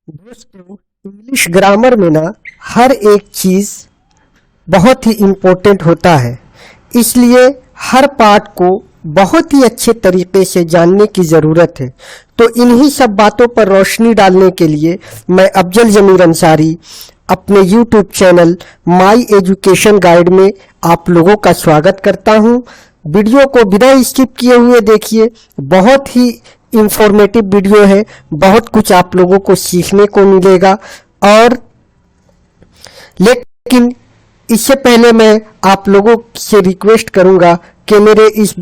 दोस्तों, English grammar में ना हर एक चीज बहुत ही इम्पोर्टेंट होता है। इसलिए हर पार्ट को बहुत ही अच्छे तरीके से जानने की ज़रूरत है। तो इन्हीं सब बातों पर रोशनी डालने के लिए मैं अफजल जमीर अंसारी अपने YouTube channel my education guide में आप लोगों का स्वागत करता हूं। वीडियो को बिना स्किप किए हुए देखिए। बहुत ही इंफॉर्मेटिव वीडियो है। बहुत कुछ आप लोगों को सीखने को मिलेगा। और लेकिन इससे पहले मैं आप लोगों से रिक्वेस्ट करूंगा कि मेरे इस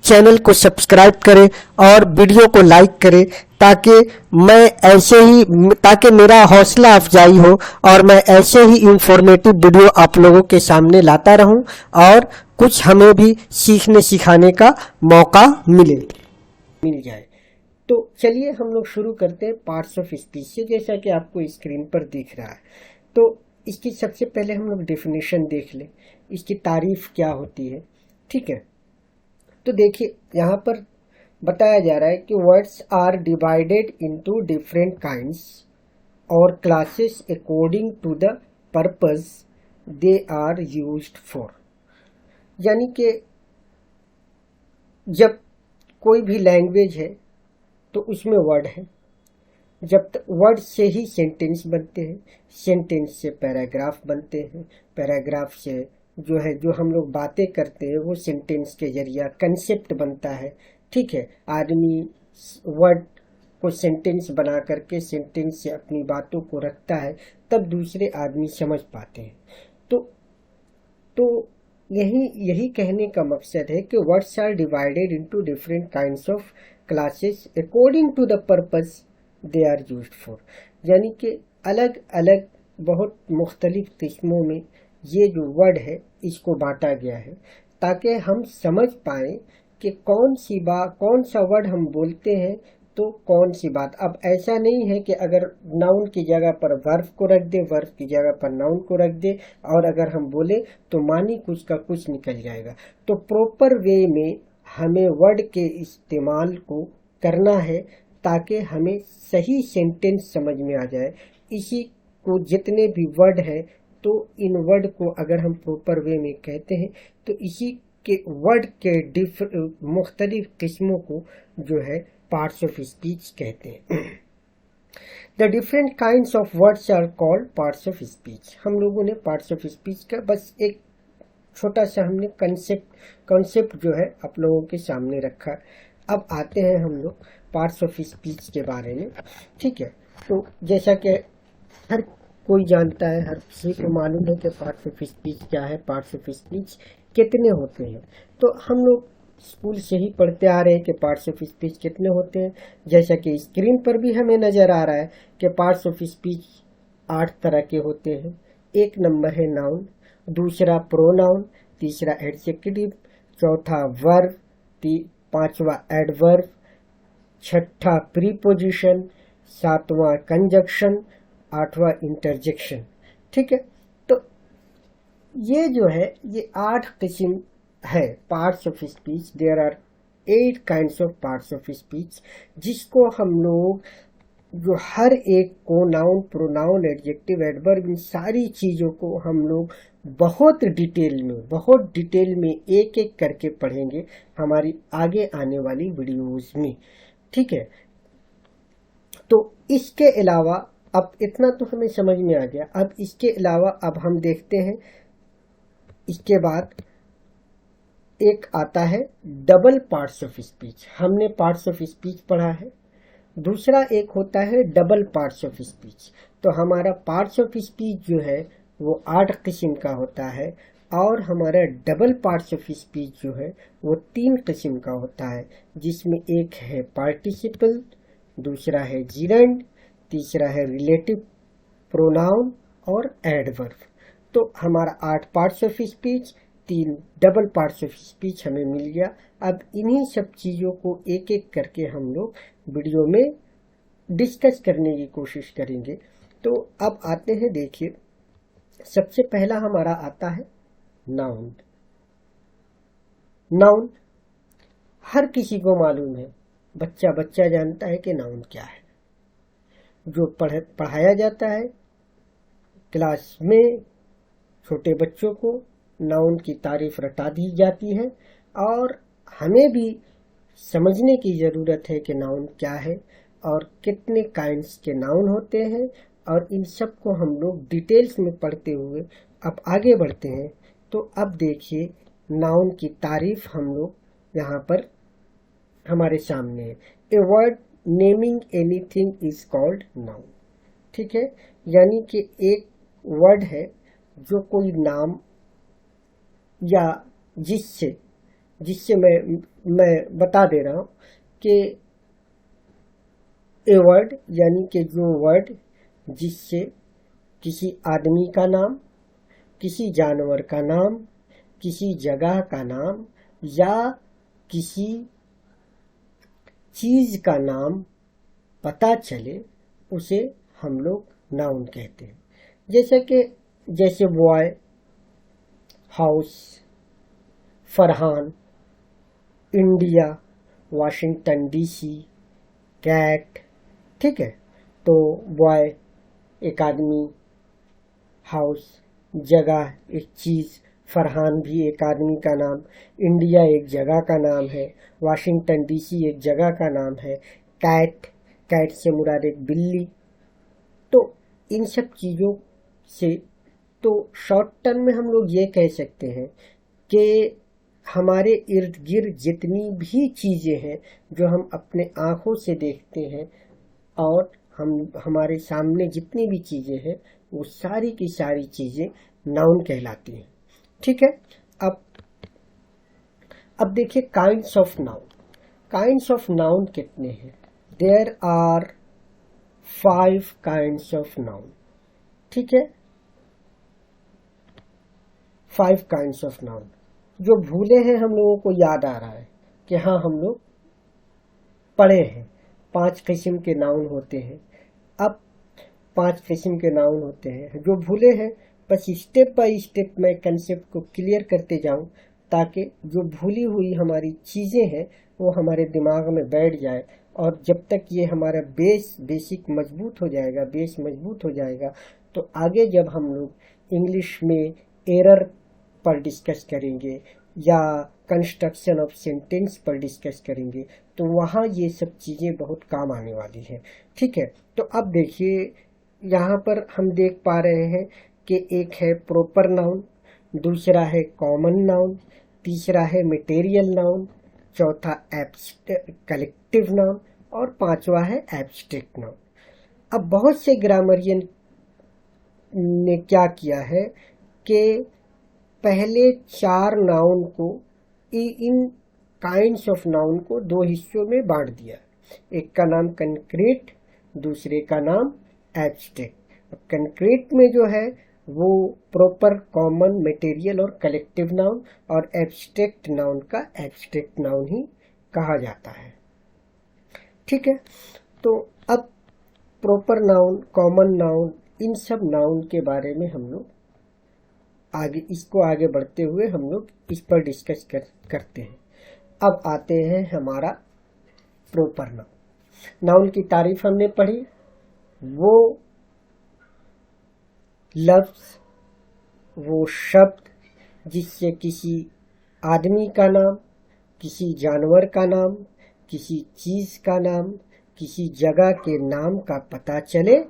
चैनल को सब्सक्राइब करें और वीडियो को लाइक करें, ताकि मैं ऐसे ही ताकि मेरा हौसला अफजाई हो और मैं ऐसे ही इंफॉर्मेटिव वीडियो आप लोगों के सामने लाता रहूं और कुछ हमें भी सीखने सिखाने का मौका मिल जाए। तो चलिए हम लोग शुरू करते हैं पार्ट्स ऑफ स्पीच से, जैसा कि आपको स्क्रीन पर दिख रहा है। तो इसकी सबसे पहले हम लोग डेफिनेशन देख लें, इसकी तारीफ क्या होती है। ठीक है, तो देखिए यहाँ पर बताया जा रहा है कि words are divided into different kinds or classes according to the purpose they are used for. यानी कि जब कोई भी लैंग्वेज है तो उसमें वर्ड है। जब तक वर्ड से ही सेंटेंस बनते हैं, सेंटेंस से पैराग्राफ बनते हैं, पैराग्राफ से जो हम लोग बातें करते हैं वो सेंटेंस के जरिया कंसेप्ट बनता है। ठीक है, आदमी वर्ड को सेंटेंस बना करके सेंटेंस से अपनी बातों को रखता है, तब दूसरे आदमी समझ पाते हैं। तो यही यही कहने का मकसद है कि words are divided into different kinds of classes according to the purpose they are used for. यानी कि अलग अलग बहुत मुख्तलिफ किस्मों में ये जो वर्ड है इसको बांटा गया है, ताकि हम समझ पाए कि कौन सा वर्ड हम बोलते हैं तो कौन सी बात। अब ऐसा नहीं है कि अगर नाउन की जगह पर वर्ब को रख दे, वर्ब की जगह पर नाउन को रख दे और अगर हम बोले तो मानी कुछ का कुछ निकल जाएगा। तो प्रॉपर वे में हमें वर्ड के इस्तेमाल को करना है ताकि हमें सही सेंटेंस समझ में आ जाए। इसी को जितने भी वर्ड है तो इन वर्ड को अगर हम प्रॉपर वे में कहते हैं तो इसी के वर्ड के मुख्तलिफ किस्मों को जो है पार्ट्स ऑफ स्पीच कहते हैं। The different kinds of words are called parts of speech. हम लोगों ने पार्ट्स ऑफ स्पीच का बस एक छोटा सा हमने कंसेप्ट जो है आप लोगों के सामने रखा। अब आते हैं हम लोग पार्ट्स ऑफ स्पीच के बारे में। ठीक है, तो जैसा कि हर कोई जानता है, हर किसी को मालूम है कि पार्ट्स ऑफ स्पीच क्या है, पार्ट्स ऑफ स्पीच कितने होते हैं। तो हम लोग स्कूल से ही पढ़ते आ रहे हैं कि पार्ट्स ऑफ स्पीच कितने होते हैं। जैसा कि स्क्रीन पर भी हमें नजर आ रहा है कि पार्ट्स ऑफ स्पीच 8 तरह के होते हैं। एक नंबर है नाउन, दूसरा प्रोनाउन, तीसरा एडजेक्टिव, चौथा वर्ब, पांचवा एडवर्ब, छठा प्रीपोजिशन, सातवां कंजक्शन, आठवां इंटरजेक्शन। ठीक है, तो ये जो है ये 8 किस्म है parts of speech. There are 8 kinds of parts of speech, जिसको हम लोग जो हर एक को नाउन, प्रोनाउन, एडजेक्टिव, एडवर्ब, इन सारी चीजों को हम लोग बहुत डिटेल में एक एक करके पढ़ेंगे हमारी आगे आने वाली वीडियोस में। ठीक है, तो इसके अलावा अब इतना तो हमें समझ में आ गया। अब इसके अलावा अब हम देखते हैं, इसके बाद एक आता है डबल पार्ट्स ऑफ स्पीच। हमने पार्ट्स ऑफ स्पीच पढ़ा है, दूसरा एक होता है डबल पार्ट्स ऑफ स्पीच। तो हमारा पार्ट्स ऑफ स्पीच जो है वो 8 किस्म का होता है और हमारा डबल पार्ट्स ऑफ स्पीच जो है वो 3 किस्म का होता है, जिसमें एक है पार्टिसिपल, दूसरा है जिरंड, तीसरा है रिलेटिव प्रोनाउन और एडवर्ब। तो हमारा 8 parts of speech, 3 double parts of speech हमें मिल गया। अब इन्हीं सब चीजों को एक एक करके हम लोग वीडियो में डिस्कस करने की कोशिश करेंगे। तो अब आते हैं, देखिए सबसे पहला हमारा आता है नाउन। नाउन हर किसी को मालूम है, बच्चा जानता है कि नाउन क्या है। जो पढ़ाया जाता है क्लास में, छोटे बच्चों को नाउन की तारीफ रटा दी जाती है और हमें भी समझने की ज़रूरत है कि नाउन क्या है और कितने काइंड्स के नाउन होते हैं, और इन सब को हम लोग डिटेल्स में पढ़ते हुए अब आगे बढ़ते हैं। तो अब देखिए नाउन की तारीफ हम लोग यहाँ पर हमारे सामने है। A word naming anything is called noun. ठीक है, यानी कि एक वर्ड है जो कोई नाम या जिससे जिससे मैं बता दे रहा हूं कि ए वर्ड यानी कि जो वर्ड जिससे किसी आदमी का नाम, किसी जानवर का नाम, किसी जगह का नाम या किसी चीज का नाम पता चले उसे हम लोग नाउन कहते हैं। जैसे boy, house, Farhan, India, Washington DC, cat. ठीक है, तो बॉय एक आदमी, हाउस जगह एक चीज, फरहान भी एक आदमी का नाम, इंडिया एक जगह का नाम है, वाशिंगटन डीसी एक जगह का नाम है, कैट से मुराद एक बिल्ली। तो इन सब चीजों से तो शॉर्ट टर्म में हम लोग ये कह सकते हैं कि हमारे इर्द गिर्द जितनी भी चीजें हैं जो हम अपने आंखों से देखते हैं और हमारे सामने जितनी भी चीजें हैं वो सारी की सारी चीजें नाउन कहलाती हैं। ठीक है, अब देखिए kinds of noun. Kinds of noun कितने हैं? There are 5 kinds of noun. ठीक है, 5 काइंड्स ऑफ नाउन। जो भूले हैं हम लोगों को याद आ रहा है कि हाँ हम लोग पढ़े हैं। 5 किस्म के नाउन होते हैं। अब 5 किस्म के नाउन होते हैं। जो भूले हैं बस स्टेप बाय स्टेप मैं कंसेप्ट को क्लियर करते जाऊं ताकि जो भूली हुई हमारी चीजें हैं वो हमारे दिमाग में बैठ जाए, और जब तक ये हमारा बेसिक मजबूत हो जाएगा, बेस मजबूत हो जाएगा, तो आगे जब हम लोग इंग्लिश में एरर पर डिस्कस करेंगे या कंस्ट्रक्शन ऑफ सेंटेंस पर डिस्कस करेंगे तो वहाँ ये सब चीज़ें बहुत काम आने वाली हैं। ठीक है, तो अब देखिए यहाँ पर हम देख पा रहे हैं कि एक है प्रॉपर नाउन, दूसरा है कॉमन नाउन, तीसरा है मटेरियल नाउन, चौथा कलेक्टिव नाउन और पांचवा है एब्स्ट्रैक्ट नाउन। अब बहुत से ग्रामरियन ने क्या किया है कि पहले 4 नाउन को, इन काइंड्स ऑफ नाउन को 2 हिस्सों में बांट दिया। एक का नाम कंक्रीट, दूसरे का नाम एब्स्ट्रैक्ट। कंक्रीट में जो है वो प्रॉपर, कॉमन, मटेरियल और कलेक्टिव नाउन, और एब्स्ट्रैक्ट नाउन का एब्स्ट्रैक्ट नाउन ही कहा जाता है। ठीक है, तो अब प्रॉपर नाउन, कॉमन नाउन, इन सब नाउन के बारे में हम लोग आगे बढ़ते हुए हम लोग इस पर डिस्कस करते हैं। अब आते हैं हमारा प्रॉपर नाउन। नाउन की तारीफ हमने पढ़ी। वो लफ्ज, वो शब्द जिससे किसी आदमी का नाम, किसी जानवर का नाम, किसी चीज का नाम, किसी जगह के नाम का पता चले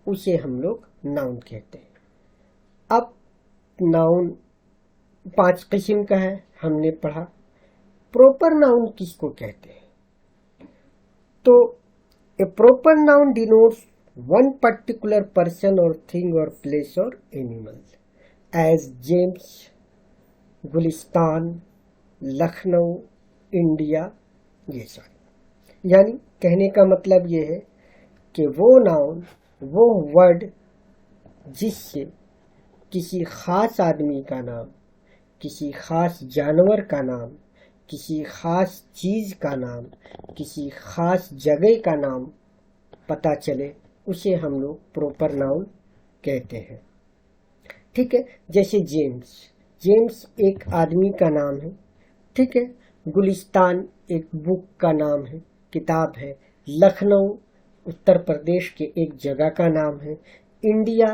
उसे हम लोग नाउन कहते हैं। अब नाउन 5 किस्म का है, हमने पढ़ा। प्रॉपर नाउन किसको कहते हैं? तो a proper noun denotes one particular person or thing or place or animal, as James, Gulistan, Lucknow, India, ये सारे। यानी कहने का मतलब ये है कि वो नाउन, वो वर्ड जिससे किसी खास आदमी का नाम, किसी खास जानवर का नाम, किसी खास चीज का नाम, किसी खास जगह का नाम पता चले उसे हम लोग प्रॉपर नाउन कहते हैं। ठीक है, जैसे जेम्स एक आदमी का नाम है। ठीक है, गुलिस्तान एक बुक का नाम है, किताब है। लखनऊ उत्तर प्रदेश के एक जगह का नाम है, इंडिया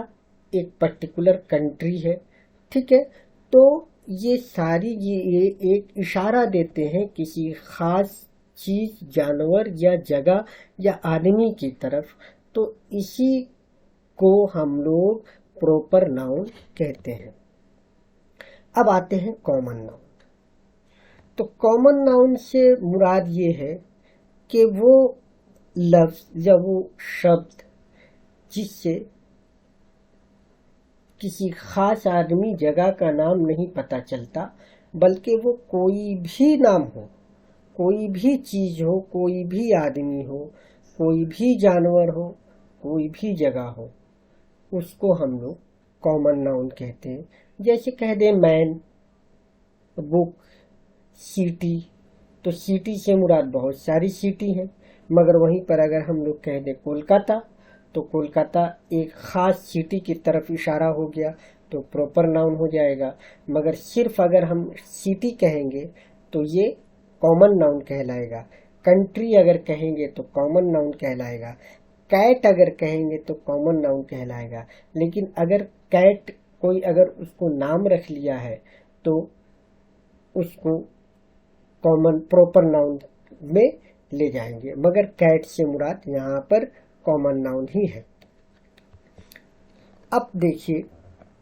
एक पर्टिकुलर कंट्री है। ठीक है, तो ये सारी ये एक इशारा देते हैं किसी खास चीज, जानवर या जगह या आदमी की तरफ। तो इसी को हम लोग प्रॉपर नाउन कहते हैं। अब आते हैं कॉमन नाउन। तो कॉमन नाउन से मुराद ये है कि वो लफ्ज या वो शब्द जिससे किसी खास आदमी जगह का नाम नहीं पता चलता, बल्कि वो कोई भी नाम हो, कोई भी चीज हो, कोई भी आदमी हो, कोई भी जानवर हो, कोई भी जगह हो, उसको हम लोग कॉमन नाउन कहते हैं। जैसे कह दें मैन, बुक, सिटी, तो सिटी से मुराद बहुत सारी सिटी हैं, मगर वहीं पर अगर हम लोग कह दें कोलकाता, तो कोलकाता एक खास सिटी की तरफ इशारा हो गया, तो प्रॉपर नाउन हो जाएगा। मगर सिर्फ अगर हम सिटी कहेंगे तो ये कॉमन नाउन कहलाएगा। कंट्री अगर कहेंगे तो कॉमन नाउन कहलाएगा। कैट अगर कहेंगे तो कॉमन नाउन कहलाएगा। लेकिन अगर कैट कोई अगर उसको नाम रख लिया है तो उसको कॉमन प्रॉपर नाउन में ले जाएंगे, मगर कैट से मुराद यहाँ पर कॉमन नाउन ही है। अब देखिए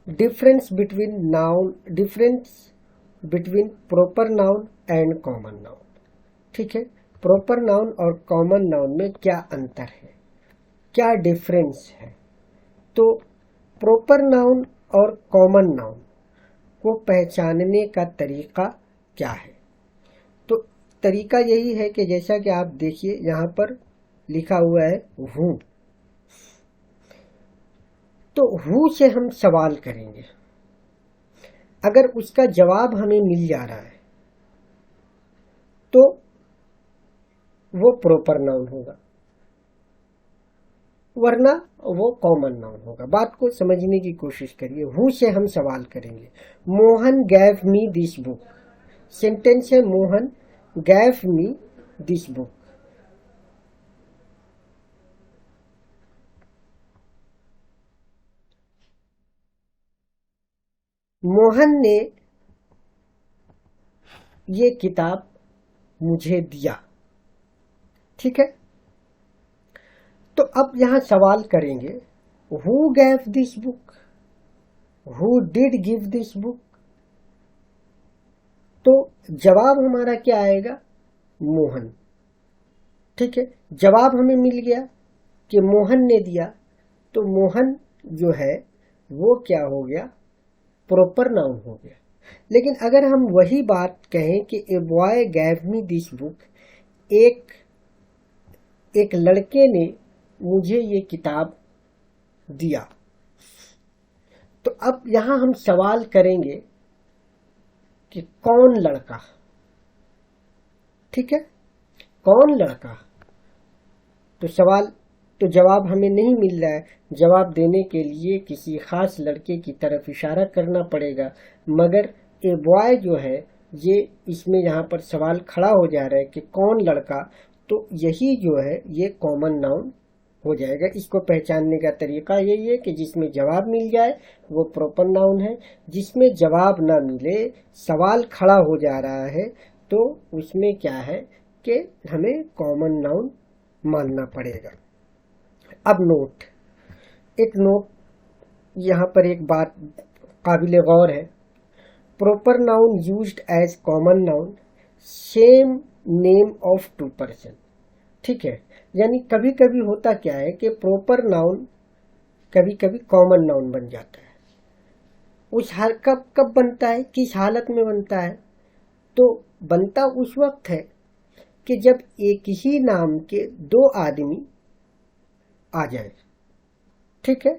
difference between proper noun and common noun. ठीक है, प्रॉपर नाउन और कॉमन नाउन में क्या अंतर है, क्या डिफरेंस है। तो प्रॉपर नाउन और कॉमन नाउन को पहचानने का तरीका क्या है। तो तरीका यही है कि जैसा कि आप देखिए यहाँ पर लिखा हुआ है हूँ, तो हूँ से हम सवाल करेंगे, अगर उसका जवाब हमें मिल जा रहा है तो वो प्रॉपर नाउन होगा, वरना वो कॉमन नाउन होगा। बात को समझने की कोशिश करिए। हु से हम सवाल करेंगे। Mohan gave me this book, sentence है Mohan gave me this book. Mohan ने ये किताब मुझे दिया। ठीक है, तो अब यहां सवाल करेंगे who gave this book, who did give this book. तो जवाब हमारा क्या आएगा, मोहन। ठीक है, जवाब हमें मिल गया कि मोहन ने दिया, तो मोहन जो है वो क्या हो गया, प्रॉपर नाउन हो गया। लेकिन अगर हम वही बात कहें कि a boy gave me this book, एक लड़के ने मुझे ये किताब दिया, तो अब यहां हम सवाल करेंगे कि कौन लड़का। ठीक है, कौन लड़का, तो जवाब हमें नहीं मिल रहा है। जवाब देने के लिए किसी खास लड़के की तरफ इशारा करना पड़ेगा, मगर ए बॉय जो है ये इसमें यहाँ पर सवाल खड़ा हो जा रहा है कि कौन लड़का, तो यही जो है ये कॉमन नाउन हो जाएगा। इसको पहचानने का तरीका यही है कि जिसमें जवाब मिल जाए वो प्रॉपर नाउन है, जिसमें जवाब ना मिले सवाल खड़ा हो जा रहा है तो उसमें क्या है कि हमें कॉमन नाउन मानना पड़ेगा। अब नोट, एक नोट यहाँ पर एक बात काबिल गौर है। Proper noun used as common noun, same name of two person. ठीक है, यानी कभी कभी होता क्या है कि प्रॉपर नाउन कभी कभी कॉमन नाउन बन जाता है। उस हाल कब बनता है, किस हालत में बनता है, तो बनता उस वक्त है कि जब एक ही नाम के दो आदमी आ जाए। ठीक है,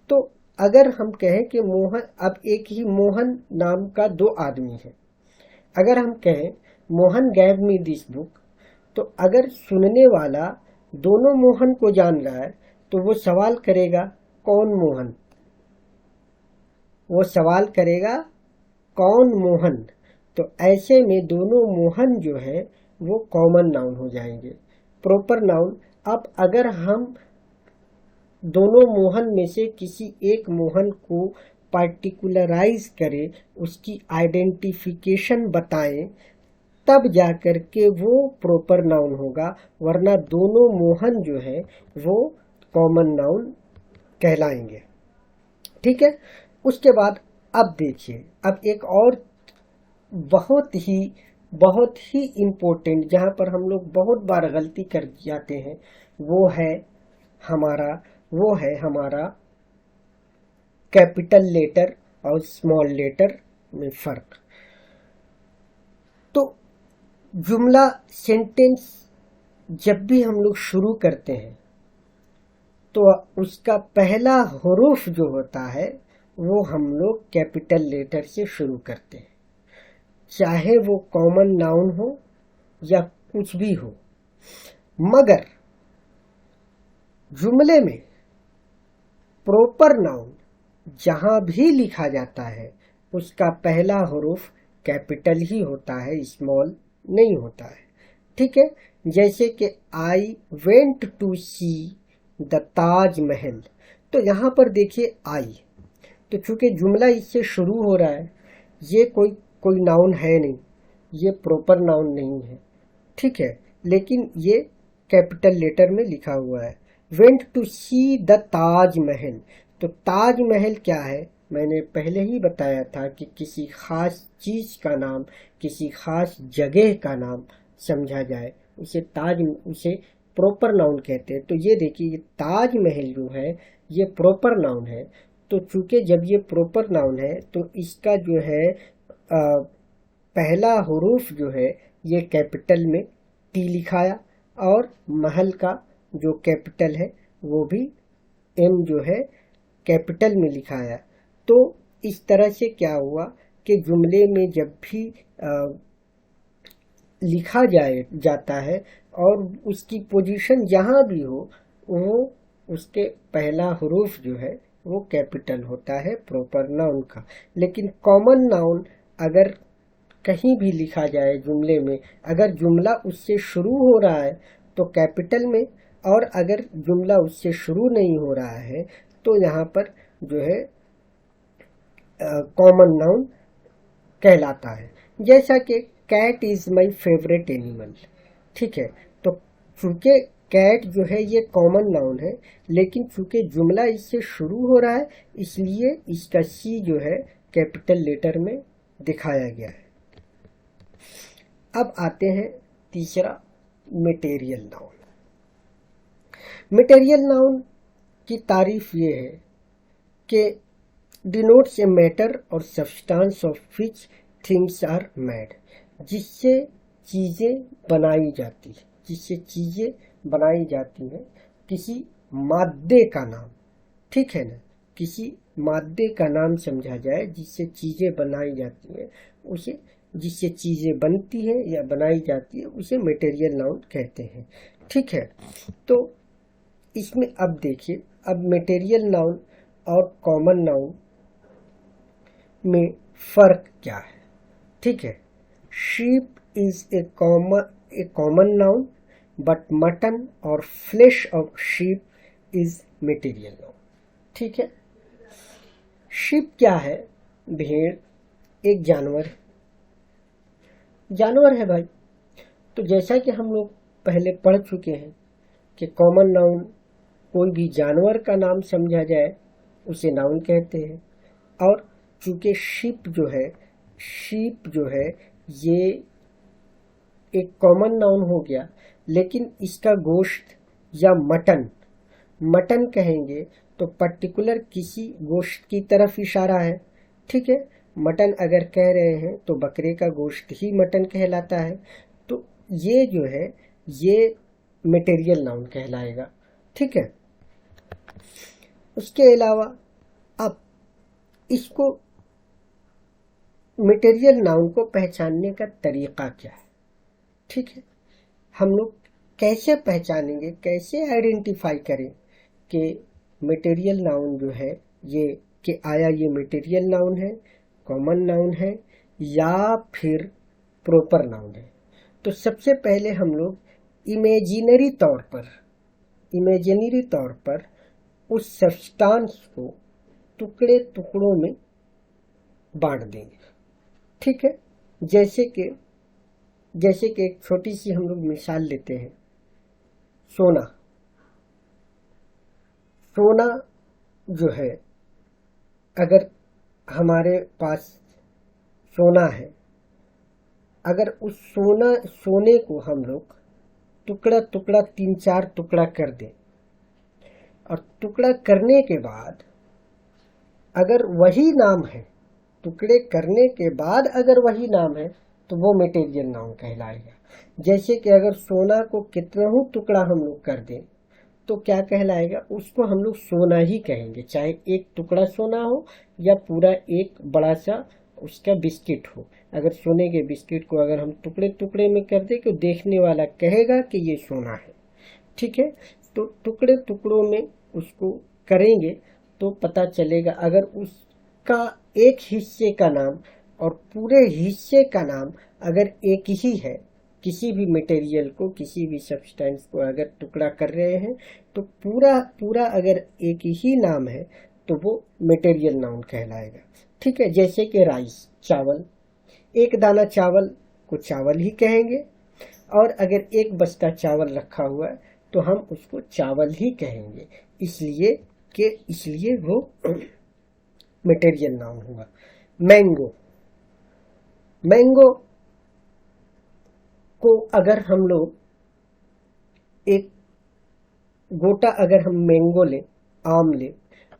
तो अगर हम कहें कि मोहन, अब एक ही मोहन नाम का दो आदमी है, अगर हम कहें Mohan gave me this book, तो अगर सुनने वाला दोनों मोहन को जान रहा है तो वो सवाल करेगा कौन मोहन, वो सवाल करेगा कौन मोहन। तो ऐसे में दोनों मोहन जो है वो कॉमन नाउन हो जाएंगे। प्रॉपर नाउन अब अगर हम दोनों मोहन में से किसी एक मोहन को पार्टिकुलराइज करें, उसकी आइडेंटिफिकेशन बताएं, तब जाकर के वो प्रॉपर नाउन होगा, वरना दोनों मोहन जो है वो कॉमन नाउन कहलाएंगे। ठीक है। उसके बाद अब देखिए, अब एक और बहुत ही इम्पोर्टेंट, जहां पर हम लोग बहुत बार गलती कर जाते हैं, वो है हमारा कैपिटल लेटर और स्मॉल लेटर में फर्क। तो जुमला सेंटेंस जब भी हम लोग शुरू करते हैं तो उसका पहला हरूफ जो होता है वो हम लोग कैपिटल लेटर से शुरू करते हैं, चाहे वो कॉमन नाउन हो या कुछ भी हो। मगर जुमले में प्रॉपर नाउन जहां भी लिखा जाता है उसका पहला हरूफ कैपिटल ही होता है, स्मॉल नहीं होता है। ठीक है। जैसे कि I went to see the Taj Mahal, तो यहाँ पर देखिए आई, तो चूंकि जुमला इससे शुरू हो रहा है, ये कोई नाउन है नहीं, ये प्रॉपर नाउन नहीं है। ठीक है। लेकिन ये कैपिटल लेटर में लिखा हुआ है, went to see the Taj Mahal. तो ताज महल क्या है, मैंने पहले ही बताया था कि किसी खास चीज का नाम, किसी खास जगह का नाम समझा जाए उसे प्रॉपर नाउन कहते हैं। तो ये देखिए, ताज महल जो है ये प्रॉपर नाउन है। तो चूंकि जब ये प्रॉपर नाउन है तो इसका जो है पहला हुरूफ जो है ये कैपिटल में टी लिखाया, और महल का जो कैपिटल है वो भी एम जो है कैपिटल में लिखाया। तो इस तरह से क्या हुआ कि जुमले में जब भी लिखा जाता है और उसकी पोजीशन जहां भी हो, वो उसके पहला हुरूफ जो है वो कैपिटल होता है प्रॉपर नाउन का। लेकिन कॉमन नाउन अगर कहीं भी लिखा जाए जुमले में, अगर जुमला उससे शुरू हो रहा है तो कैपिटल में, और अगर जुमला उससे शुरू नहीं हो रहा है तो यहाँ पर जो है कॉमन नाउन कहलाता है। जैसा कि cat is my favourite animal. ठीक है। तो चूंकि कैट जो है ये कॉमन नाउन है, लेकिन चूंकि जुमला इससे शुरू हो रहा है इसलिए इसका सी जो है कैपिटल लेटर में दिखाया गया है। अब आते हैं तीसरा, मटेरियल नाउन। मटेरियल नाउन की तारीफ ये है कि डिनोट्स ए मैटर और substance of which things are made, जिससे चीजें बनाई जाती हैं, किसी मादे का नाम। ठीक है ना, किसी मादे का नाम समझा जाए जिससे चीजें बनाई जाती हैं, उसे, जिससे चीजें बनती हैं या बनाई जाती है, उसे मटेरियल नाउन कहते हैं। ठीक है। तो इसमें अब देखिए, अब मटेरियल नाउन और कॉमन नाउन में फर्क क्या है। ठीक है। Sheep is a common noun, but mutton or flesh of sheep is material noun. ठीक है। शीप क्या है, भेड़ एक जानवर है भाई। तो जैसा कि हम लोग पहले पढ़ चुके हैं कि कॉमन नाउन कोई भी जानवर का नाम समझा जाए उसे नाउन कहते हैं, और चूंकि शीप जो है ये एक कॉमन नाउन हो गया, लेकिन इसका गोश्त या मटन कहेंगे तो पर्टिकुलर किसी गोश्त की तरफ इशारा है। ठीक है। मटन अगर कह रहे हैं तो बकरे का गोश्त ही मटन कहलाता है। तो ये जो है ये मटेरियल नाउन कहलाएगा। ठीक है। उसके अलावा अब इसको मटेरियल नाउन को पहचानने का तरीका क्या है। ठीक है। हम लोग कैसे पहचानेंगे, कैसे आइडेंटिफाई करें कि मटेरियल नाउन जो है ये, कि आया ये मटेरियल नाउन है, कॉमन नाउन है या फिर प्रॉपर नाउन है। तो सबसे पहले हम लोग इमेजिनरी तौर पर इमेजिनरी तौर पर उस सब्सटेंस को टुकड़े टुकड़ों में बांट देंगे। ठीक है, जैसे कि एक छोटी सी हम लोग मिसाल लेते हैं, सोना। सोना जो है, अगर हमारे पास सोना है, अगर उस सोने को हम लोग टुकड़ा टुकड़ा 3-4 टुकड़ा कर दें, और टुकड़ा करने के बाद अगर वही नाम है, टुकड़े करने के बाद अगर वही नाम है, तो वो मटेरियल नाउन कहलाएगा। जैसे कि अगर सोना को कितना टुकड़ा हम लोग कर दें तो क्या कहलाएगा, उसको हम लोग सोना ही कहेंगे, चाहे एक टुकड़ा सोना हो या पूरा एक बड़ा सा उसका बिस्किट हो। अगर सोने के बिस्किट को अगर हम टुकड़े टुकड़े में कर दें तो देखने वाला कहेगा कि ये सोना है। ठीक है, तो टुकड़े टुकड़ों में उसको करेंगे तो पता चलेगा। अगर उसका एक हिस्से का नाम और पूरे हिस्से का नाम अगर एक ही है, किसी भी मटेरियल को, किसी भी सब्सटेंस को अगर टुकड़ा कर रहे हैं तो पूरा अगर एक ही नाम है तो वो मटेरियल नाउन कहलाएगा। ठीक है, जैसे कि राइस, चावल, एक दाना चावल को चावल ही कहेंगे, और अगर एक बस्ता चावल रखा हुआ है तो हम उसको चावल ही कहेंगे, इसलिए वो मटेरियल नाउन हुआ। मैंगो को अगर हम लोग एक गोटा अगर हम मैंगो लें, आम लें,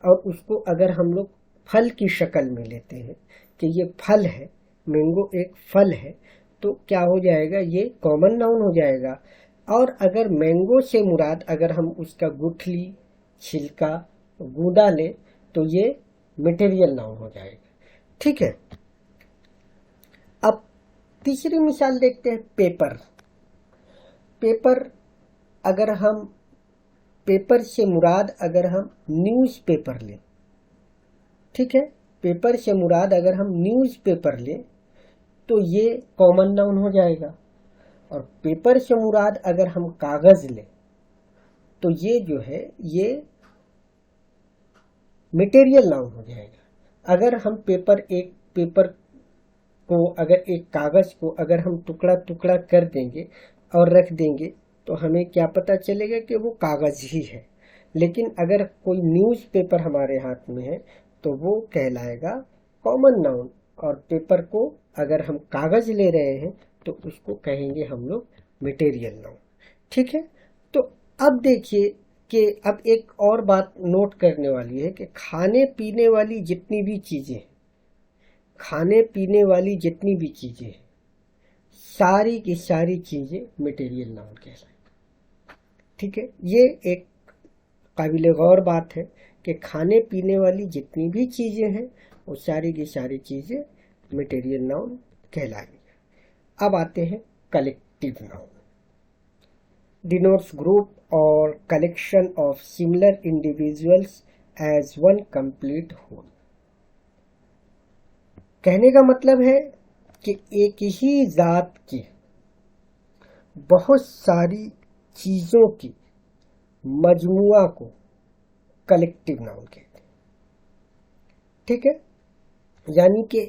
और उसको अगर हम लोग फल की शक्ल में लेते हैं कि ये फल है, मैंगो एक फल है, तो क्या हो जाएगा, ये कॉमन नाउन हो जाएगा। और अगर मैंगो से मुराद अगर हम उसका गुठली, छिलका, गूदा लें तो ये मटेरियल नाउन हो जाएगा। ठीक है, अब तीसरी मिसाल देखते हैं, पेपर। अगर हम पेपर से मुराद अगर हम न्यूज़पेपर लें, ठीक है, पेपर से मुराद अगर हम न्यूज़पेपर लें तो ये कॉमन नाउन हो जाएगा। और पेपर से मुराद अगर हम कागज लें तो ये जो है ये मटेरियल नाउन हो जाएगा। अगर हम पेपर को, अगर एक कागज को अगर हम टुकड़ा टुकड़ा कर देंगे और रख देंगे तो हमें क्या पता चलेगा कि वो कागज ही है। लेकिन अगर कोई न्यूज़पेपर हमारे हाथ में है तो वो कहलाएगा कॉमन नाउन, और पेपर को अगर हम कागज ले रहे हैं तो उसको कहेंगे हम लोग मटेरियल नाउन। ठीक है, तो अब देखिए कि अब एक और बात नोट करने वाली है कि खाने पीने वाली जितनी भी चीजें सारी की सारी चीजें मटेरियल नाउन कहलाएंगी। ठीक है, ये एक काबिले गौर बात है कि खाने पीने वाली जितनी भी चीजें हैं वो सारी की सारी चीजें मटेरियल नाउन कहलाएंगी। अब आते हैं कलेक्टिव नाउन। डिनोट्स ग्रुप और collection of similar individuals as one complete whole. कहने का मतलब है कि एक ही जात की बहुत सारी चीजों की मजमुआ को कलेक्टिव नाउन कहते हैं। ठीक है, यानी कि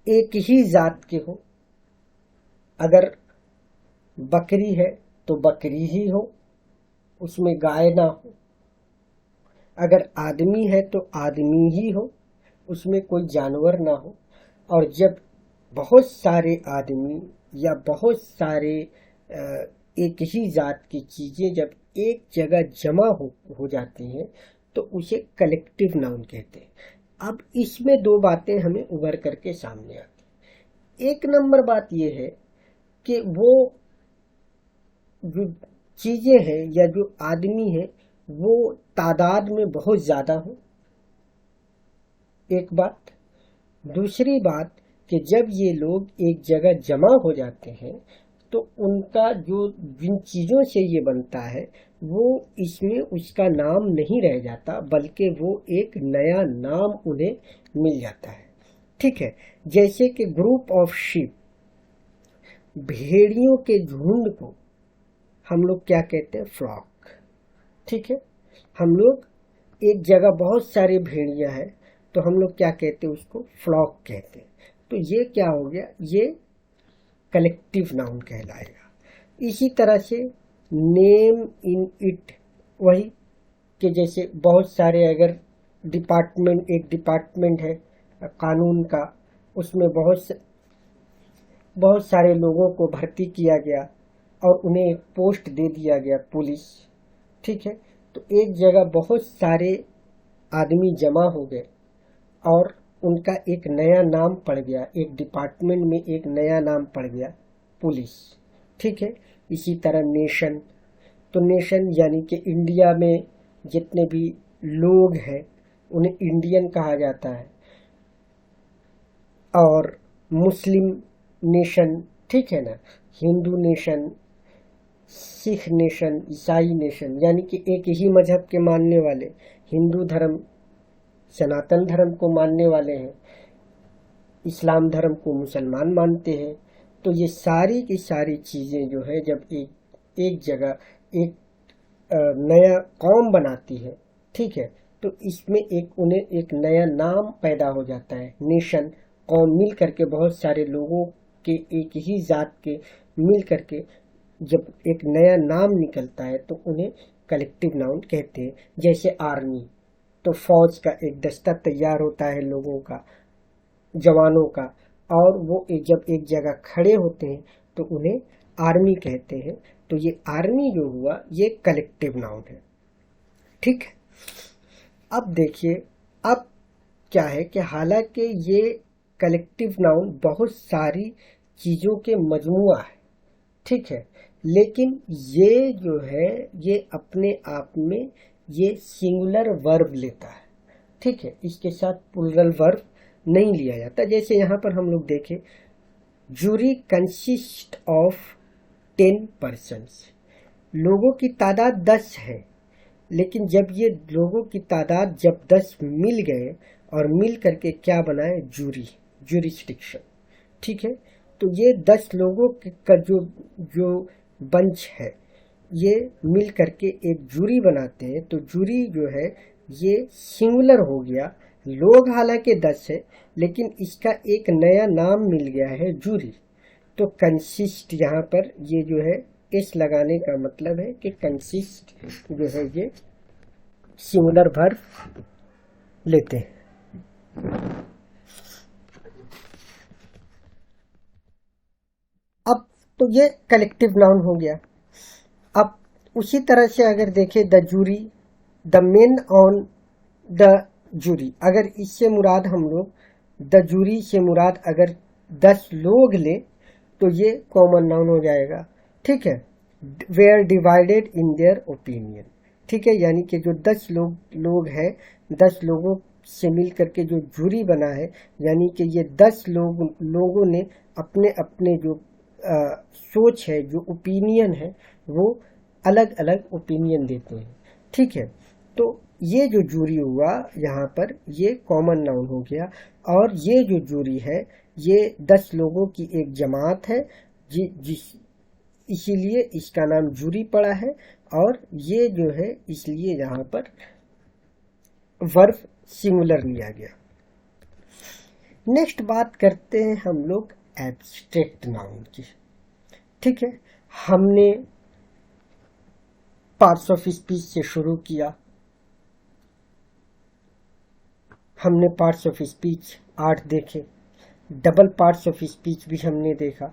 एक ही जात के हो, अगर बकरी है तो बकरी ही हो, उसमें गाय ना हो। अगर आदमी है तो आदमी ही हो, उसमें कोई जानवर ना हो। और जब बहुत सारे आदमी या बहुत सारे एक ही जात की चीजें जब एक जगह जमा हो जाती हैं तो उसे कलेक्टिव नाउन कहते हैं। अब इसमें दो बातें हमें उभर करके सामने आती हैं। एक नंबर बात यह है कि वो जो चीजें हैं या जो आदमी है वो तादाद में बहुत ज्यादा हो, एक बात। दूसरी बात कि जब ये लोग एक जगह जमा हो जाते हैं तो उनका जो जिन चीजों से ये बनता है वो इसमें उसका नाम नहीं रह जाता, बल्कि वो एक नया नाम उन्हें मिल जाता है। ठीक है, जैसे कि ग्रुप ऑफ शीप, भेड़ियों के झुंड को हम लोग क्या कहते हैं, फ्लॉक। ठीक है, हम लोग एक जगह बहुत सारी भेड़ियां हैं तो हम लोग क्या कहते हैं, उसको फ्लॉक कहते हैं। तो ये क्या हो गया, ये कलेक्टिव नाउन कहलाएगा। इसी तरह से नेम इन इट, वही कि जैसे बहुत सारे अगर डिपार्टमेंट, एक डिपार्टमेंट है कानून का, उसमें बहुत सारे लोगों को भर्ती किया गया और उन्हें एक पोस्ट दे दिया गया, पुलिस। ठीक है, तो एक जगह बहुत सारे आदमी जमा हो गए और उनका एक नया नाम पड़ गया, एक डिपार्टमेंट में एक नया नाम पड़ गया, पुलिस। ठीक है, इसी तरह नेशन, तो नेशन यानी कि इंडिया में जितने भी लोग हैं उन्हें इंडियन कहा जाता है। और मुस्लिम नेशन, ठीक है ना, हिंदू नेशन, सिख नेशन, ईसाई नेशन, यानी कि एक ही मजहब के मानने वाले, हिंदू धर्म, सनातन धर्म को मानने वाले हैं, इस्लाम धर्म को मुसलमान मानते हैं। तो ये सारी की सारी चीज़ें जो है जब एक जगह एक नया कौम बनाती है, ठीक है, तो इसमें उन्हें एक नया नाम पैदा हो जाता है। नेशन, कौम मिल करके, बहुत सारे लोगों के एक ही जात के मिल करके जब एक नया नाम निकलता है तो उन्हें कलेक्टिव नाउन कहते हैं। जैसे आर्मी, तो फौज का एक दस्ता तैयार होता है लोगों का, जवानों का, और वो जब एक जगह खड़े होते हैं तो उन्हें आर्मी कहते हैं। तो ये आर्मी जो हुआ ये कलेक्टिव नाउन है। ठीक है, अब देखिए, अब क्या है कि हालांकि ये कलेक्टिव नाउन बहुत सारी चीज़ों के मजमुआ है, ठीक है, लेकिन ये जो है ये अपने आप में ये सिंगुलर वर्ब लेता है। ठीक है, इसके साथ प्लूरल वर्ब नहीं लिया जाता। जैसे यहाँ पर हम लोग देखें, जूरी कंसिस्ट ऑफ 10 पर्सन्स, लोगों की तादाद 10 है, लेकिन जब ये लोगों की तादाद जब 10 मिल गए और मिल करके क्या बनाए, जूरिस्डिक्शन। ठीक है, तो ये 10 लोगों का जो बंच है ये मिल करके एक जूरी बनाते हैं। तो जूरी जो है ये सिंगुलर हो गया, लोग हालांकि 10 है लेकिन इसका एक नया नाम मिल गया है, जूरी। तो कंसिस्ट, यहाँ पर ये जो है एस लगाने का मतलब है कि कंसिस्ट जो है ये सिंगुलर वर्ब लेते हैं। अब तो ये कलेक्टिव नाउन हो गया। अब उसी तरह से अगर देखें, the jury, the men on the jury, अगर इससे मुराद हम लोग द जूरी से मुराद अगर 10 लोग ले तो ये कॉमन नाउन हो जाएगा। ठीक है, were divided in their opinion. ठीक है, यानी कि जो 10 लोग हैं, 10 लोगों से मिल करके जो जूरी बना है, यानी कि ये 10 लोगों ने अपने अपने जो सोच है, जो ओपिनियन है, वो अलग अलग ओपिनियन देते हैं। ठीक है, तो ये जो जूरी हुआ यहाँ पर ये कॉमन नाउन हो गया। और ये जो जूरी है ये 10 लोगों की एक जमात है, इसीलिए इसका नाम जूरी पड़ा है। और ये जो है इसलिए यहाँ पर वर्ब सिंगुलर लिया गया। नेक्स्ट बात करते हैं हम लोग एब्स्ट्रैक्ट नाउन की। ठीक है, हमने पार्ट्स ऑफ स्पीच से शुरू किया, हमने पार्ट्स ऑफ स्पीच 8 देखे, डबल पार्ट्स ऑफ स्पीच भी हमने देखा।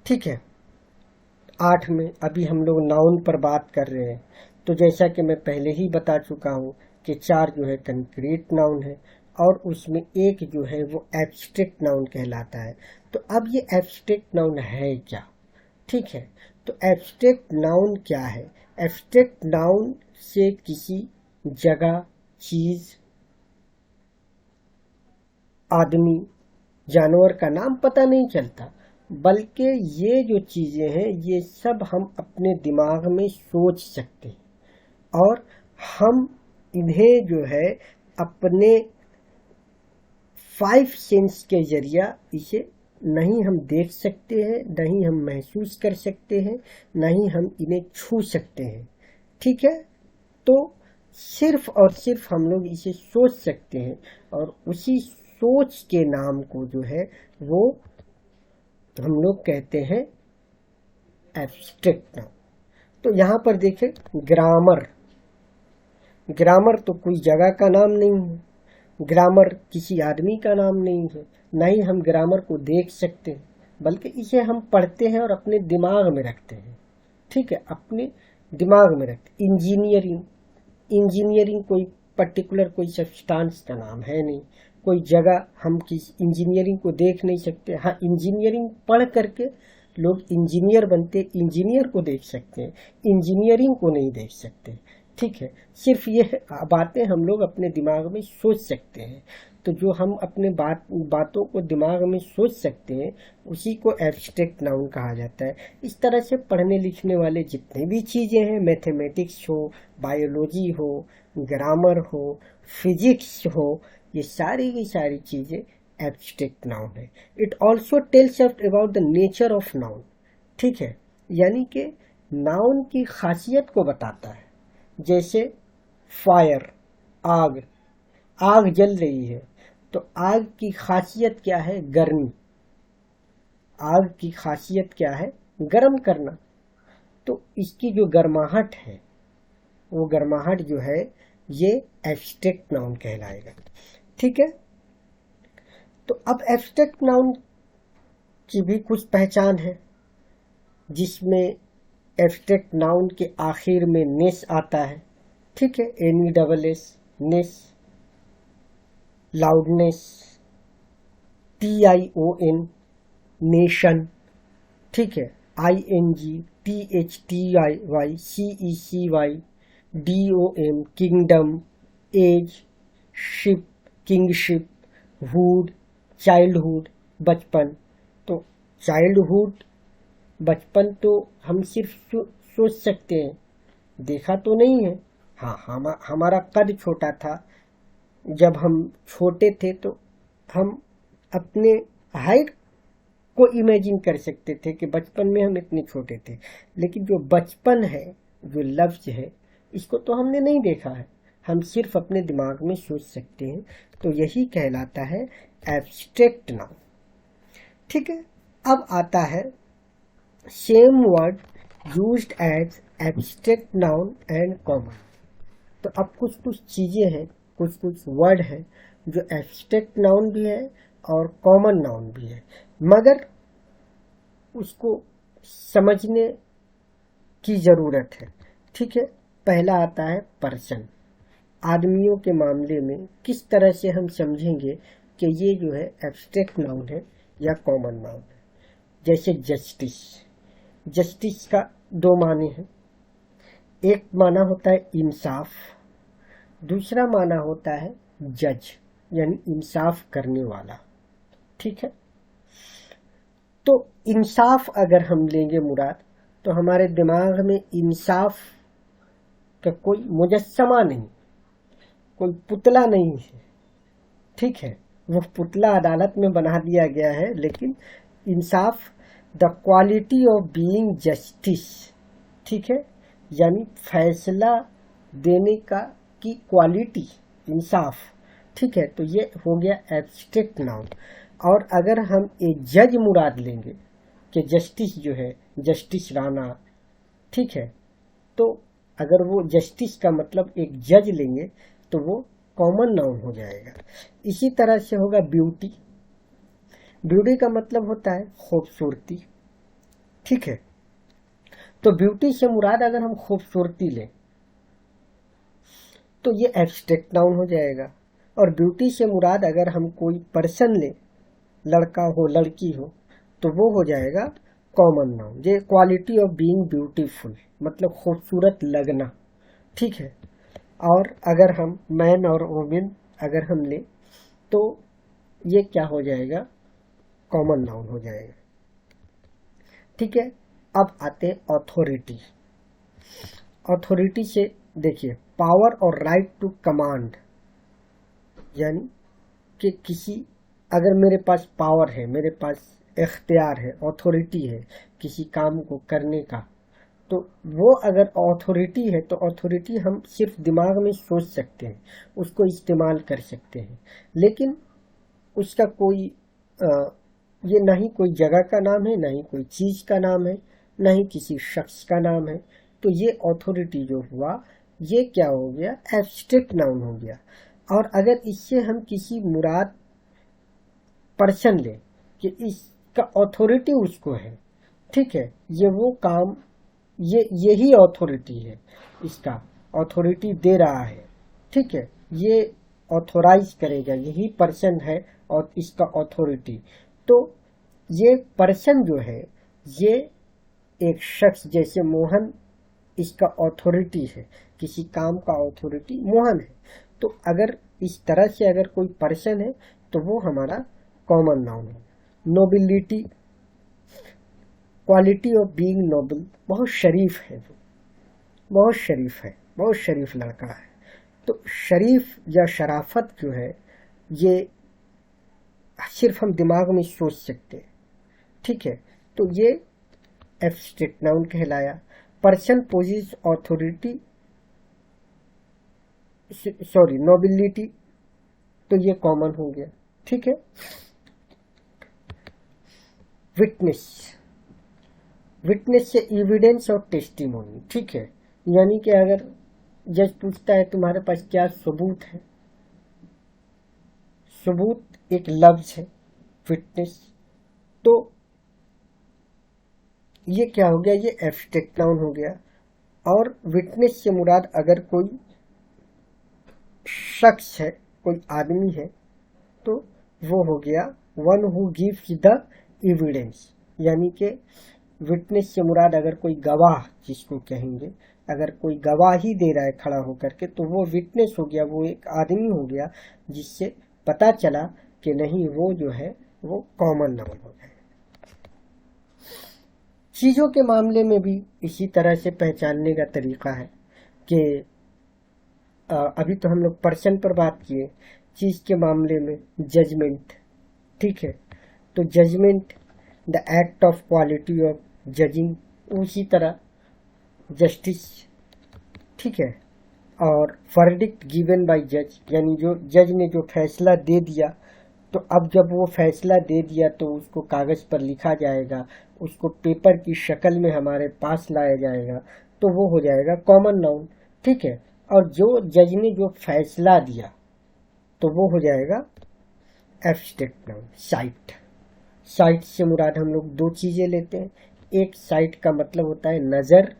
ठीक है, 8 में अभी हम लोग नाउन पर बात कर रहे हैं। तो जैसा कि मैं पहले ही बता चुका हूँ कि 4 जो है कंक्रीट नाउन है और उसमें एक जो है वो एब्स्ट्रैक्ट नाउन कहलाता है। तो अब ये एब्स्ट्रैक्ट नाउन है क्या? ठीक है, तो एब्स्ट्रैक्ट नाउन क्या है? एब्स्ट्रैक्ट नाउन से किसी जगह, चीज, आदमी, जानवर का नाम पता नहीं चलता, बल्कि ये जो चीजें हैं ये सब हम अपने दिमाग में सोच सकते हैं और हम इन्हें जो है अपने 5 सेंस के जरिया इसे नहीं हम देख सकते हैं, नहीं हम महसूस कर सकते हैं, नहीं हम इन्हें छू सकते हैं। ठीक है, तो सिर्फ और सिर्फ हम लोग इसे सोच सकते हैं, और उसी सोच के नाम को जो है वो हम लोग कहते हैं एब्स्ट्रैक्ट नाउन। तो यहाँ पर देखें, ग्रामर, ग्रामर तो कोई जगह का नाम नहीं है, ग्रामर किसी आदमी का नाम नहीं है, न ही हम ग्रामर को देख सकते हैं, बल्कि इसे हम पढ़ते हैं और अपने दिमाग में रखते हैं। ठीक है, अपने दिमाग में रखते। इंजीनियरिंग, इंजीनियरिंग कोई पर्टिकुलर कोई सब्सटेंस का नाम है नहीं, कोई जगह हम किस इंजीनियरिंग को देख नहीं सकते। हाँ, इंजीनियरिंग पढ़ करके लोग इंजीनियर बनते, इंजीनियर को देख सकते हैं, इंजीनियरिंग को नहीं देख सकते। ठीक है, सिर्फ ये बातें हम लोग अपने दिमाग में सोच सकते हैं। तो जो हम अपने बातों को दिमाग में सोच सकते हैं उसी को एब्स्ट्रैक्ट नाउन कहा जाता है। इस तरह से पढ़ने लिखने वाले जितने भी चीज़ें हैं, मैथमेटिक्स हो, बायोलॉजी हो, ग्रामर हो, फिजिक्स हो, ये सारी की सारी चीज़ें एब्स्ट्रैक्ट नाउन है। It also tells us about the nature of noun. ठीक है, यानी कि नाउन की खासियत को बताता है। जैसे फायर, आग, आग जल रही है, तो आग की खासियत क्या है? गर्मी। आग की खासियत क्या है? गर्म करना। तो इसकी जो गर्माहट है, वो गर्माहट जो है ये एब्स्ट्रैक्ट नाउन कहलाएगा। ठीक है, तो अब एब्स्ट्रैक्ट नाउन की भी कुछ पहचान है, जिसमें एब्स्ट्रैक्ट नाउन के आखिर में नेस आता है। ठीक है, NESS, ness, loudness, TION, nation. ठीक है, ING, THTY, CECY, DOM, kingdom, age, ship, kingship, hood, childhood, बचपन। तो चाइल्डहुड, बचपन तो हम सिर्फ सोच सकते हैं, देखा तो नहीं है। हाँ, हमारा कद छोटा था, जब हम छोटे थे तो हम अपने हाइट को इमेजिन कर सकते थे कि बचपन में हम इतने छोटे थे। लेकिन जो बचपन है, जो लफ्ज है, इसको तो हमने नहीं देखा है, हम सिर्फ अपने दिमाग में सोच सकते हैं। तो यही कहलाता है एब्स्ट्रैक्ट नाउन। ठीक है, अब आता है same word used as abstract noun and common. तो अब कुछ कुछ चीजें हैं, कुछ कुछ वर्ड है जो एब्स्ट्रैक्ट नाउन भी है और कॉमन नाउन भी है, मगर उसको समझने की जरूरत है। ठीक है, पहला आता है पर्सन। आदमियों के मामले में किस तरह से हम समझेंगे कि ये जो है एब्स्ट्रैक्ट नाउन है या कॉमन नाउन है। जैसे जस्टिस, जस्टिस का दो माने हैं। एक माना होता है इंसाफ, दूसरा माना होता है जज, यानी इंसाफ करने वाला। ठीक है, तो इंसाफ अगर हम लेंगे मुराद, तो हमारे दिमाग में इंसाफ का कोई मुजस्समा नहीं, कोई पुतला नहीं है। ठीक है, वो पुतला अदालत में बना दिया गया है, लेकिन इंसाफ, the quality of being justice. ठीक है, यानी फैसला देने का की क्वालिटी, इंसाफ। ठीक है, तो ये हो गया एब्स्ट्रैक्ट नाउन। और अगर हम एक जज मुराद लेंगे कि जस्टिस जो है, जस्टिस राणा, ठीक है, तो अगर वो जस्टिस का मतलब एक जज लेंगे तो वो कॉमन नाउन हो जाएगा। इसी तरह से होगा ब्यूटी। ब्यूटी का मतलब होता है खूबसूरती। ठीक है, तो ब्यूटी से मुराद अगर हम खूबसूरती लें तो ये एब्स्ट्रैक्ट नाउन हो जाएगा। और ब्यूटी से मुराद अगर हम कोई पर्सन लें, लड़का हो लड़की हो, तो वो हो जाएगा कॉमन नाउन। ये क्वालिटी ऑफ बीइंग ब्यूटीफुल, मतलब खूबसूरत लगना। ठीक है, और अगर हम मैन और वुमेन अगर हम लें तो ये क्या हो जाएगा? कॉमन नाउन हो जाएगा। ठीक है, अब आते हैं अथॉरिटी। अथॉरिटी से देखिए, पावर और राइट टू कमांड, यानी कि किसी, अगर मेरे पास पावर है, मेरे पास इख्तियार है, अथॉरिटी है किसी काम को करने का, तो वो अगर अथॉरिटी है तो अथॉरिटी हम सिर्फ दिमाग में सोच सकते हैं, उसको इस्तेमाल कर सकते हैं, लेकिन उसका कोई ये ना ही कोई जगह का नाम है, ना ही कोई चीज का नाम है, ना ही किसी शख्स का नाम है। तो ये अथॉरिटी जो हुआ ये क्या हो गया, एब्स्ट्रैक्ट नाउन हो गया। और अगर इससे हम किसी मुराद पर्सन ले कि इसका अथॉरिटी उसको है, ठीक है, ये वो काम, ये यही अथॉरिटी है, इसका अथॉरिटी दे रहा है, ठीक है, ये ऑथोराइज करेगा, यही पर्सन है और इसका अथॉरिटी। तो ये पर्सन जो है ये एक शख्स, जैसे मोहन इसका अथॉरिटी है, किसी काम का अथॉरिटी मोहन है। तो अगर इस तरह से अगर कोई पर्सन है तो वो हमारा कॉमन नाउन है। Nobility, quality of being noble, बहुत शरीफ है, वो बहुत शरीफ है, बहुत शरीफ लड़का है। तो शरीफ या शराफत जो है ये सिर्फ हम दिमाग में सोच सकते हैं, ठीक है। तो ये एब्स्ट्रैक्ट नाउन कहलाया। Person possess authority, sorry nobility, तो ये कॉमन हो गया, ठीक है। विटनेस, विटनेस से एविडेंस और टेस्टिमोनी, ठीक है, यानी कि अगर जज पूछता है तुम्हारे पास क्या सबूत है, सबूत एक लफ्ज है विटनेस, तो ये क्या हो गया, ये एब्स्ट्रैक्ट नाउन हो गया। और विटनेस से मुराद अगर कोई शख्स है, कोई आदमी है, तो वो हो गया one who gives the evidence, यानी कि विटनेस से मुराद अगर कोई गवाह जिसको कहेंगे, अगर कोई गवाही दे रहा है खड़ा होकर के, तो वो विटनेस हो गया, वो एक आदमी हो गया जिससे पता चला कि नहीं वो जो है वो कॉमन नाउन हो गया। चीजों के मामले में भी इसी तरह से पहचानने का तरीका है कि अभी तो हम लोग पर्सन पर बात किए, चीज के मामले में जजमेंट, ठीक है। तो judgment the act of quality of judging, उसी तरह जस्टिस, ठीक है। और वर्डिक्ट गिवन बाय जज, यानी जो जज ने जो फैसला दे दिया, तो अब जब वो फैसला दे दिया तो उसको कागज पर लिखा जाएगा, उसको पेपर की शक्ल में हमारे पास लाया जाएगा, तो वो हो जाएगा कॉमन नाउन, ठीक है। और जो जज ने जो फैसला दिया तो वो हो जाएगा एब्स्ट्रैक्ट नाउन। साइट, साइट से मुराद हम लोग दो चीजें लेते हैं, एक साइट का मतलब होता है नजर,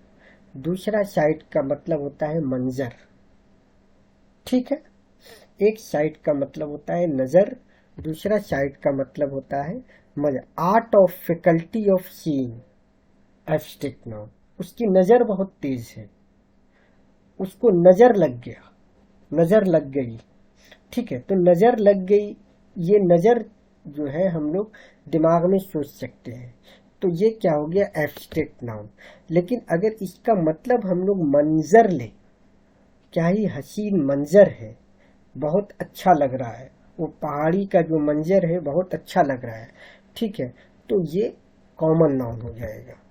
दूसरा साइट का मतलब होता है मंजर, ठीक है। एक साइट का मतलब होता है नजर, दूसरा साइट का मतलब होता है मंजर। Art of faculty of seeing, abstract noun, उसकी नजर बहुत तेज है, उसको नजर लग गया, नजर लग गई, ठीक है। तो नजर लग गई, ये नजर जो है हम लोग दिमाग में सोच सकते हैं, तो ये क्या हो गया, एब्स्ट्रैक्ट नाउन। लेकिन अगर इसका मतलब हम लोग मंजर ले, क्या ही हसीन मंजर है, बहुत अच्छा लग रहा है, वो पहाड़ी का जो मंजर है बहुत अच्छा लग रहा है, ठीक है, तो ये कॉमन नाउन हो जाएगा।